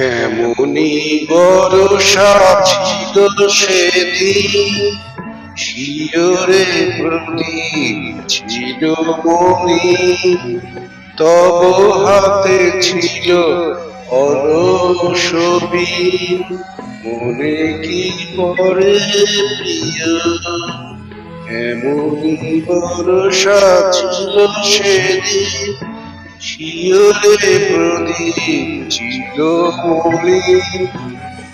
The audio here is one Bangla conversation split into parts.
এমনি বরষা ছিল সেদিন, শিয়রে প্রদীপ ছিল মনি, তব হাতে ছিল অলসবি, মনে কি পরে প্রিয়। এমনি বরষা ছিল সেদিন, শিয়রে প্রদীপ ছিল মনি,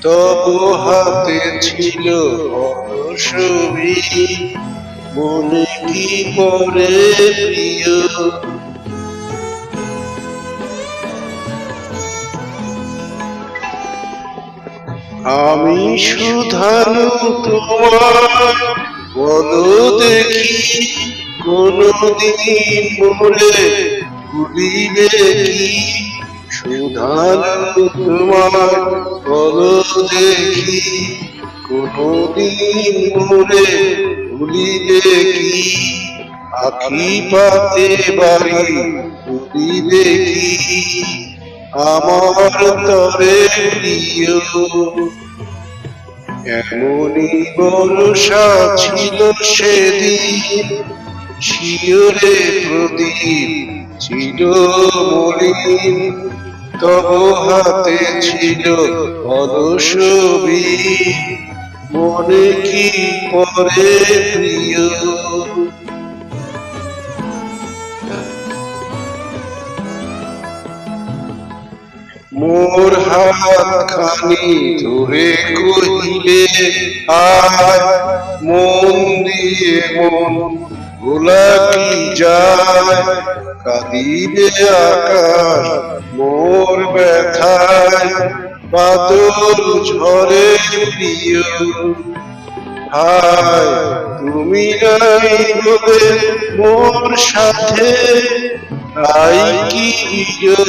তব হাতে ছিল অলসবি, মনে কি পরে প্রিয়। আমি শুধানু তোমার, বলো দেখি কোনদিন মোরে ভুলিবে কি। শুধানু তোমার, বলো দেখি কোনদিন মোরে ভুলিবে কি। আখি পাতে বাড়ি ভুলিবে কি, আমার তরে প্রিয়। এমনি বর্ষা ছিল সেদিন, শিয়রে প্রদীপ ছিল মলিন, তব হাতে ছিল অলসবি, মনে কি পরে প্রিয়। মোর হাত খানি ধরে কহিলে আয়, মন দিয়ে মন ভোলা কি যায়। কাঁদিবে আকাশ মোর ব্যথায়, বাদল ঝরে প্রিয়। হায় তুমি নাই বলে মোর সাথে, তাই কি বিরহ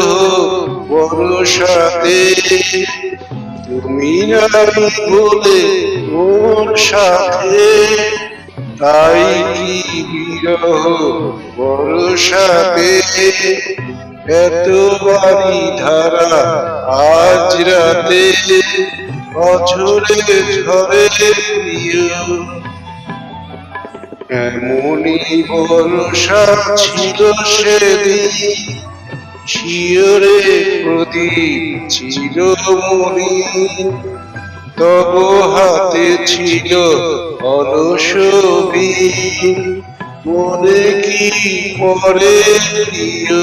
বর্ষাতে। তুমি নাই বলে মোর সাথে, তাই কি বিরহ বর্ষাতে। এত বাড়ি ধারা আজ রাতে, অঝরে ঝরে প্রিয়। এমনি বর্ষা ছিল সেদিন, শিয়রে প্রদীপ ছিল মলিন, তব হাতে ছিল অলসবি, মনে কি পরে প্রিয়।